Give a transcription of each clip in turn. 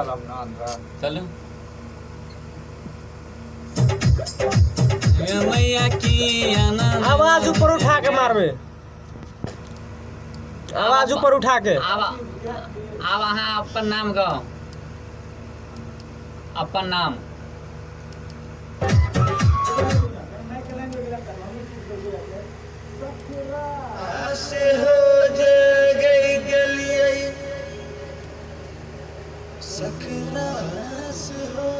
चलब ना अंदर चलो मैया की आवाज ऊपर उठा के मारबे आवाज ऊपर उठा के अब अहाँ अपन नाम गाओ अपन नाम से हो गई गलिए सकरास हो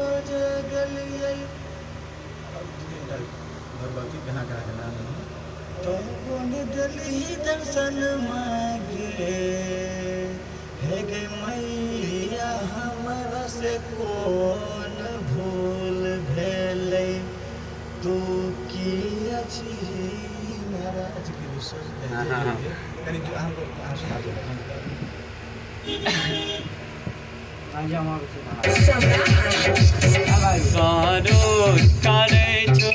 गलिए तो कौन गली दर्शन मांगे है गे मैया हमरा से कौन भूल भेलै तू की अछि महाराज के विश्वास कनी जो हमको सुना दो सारो करे छो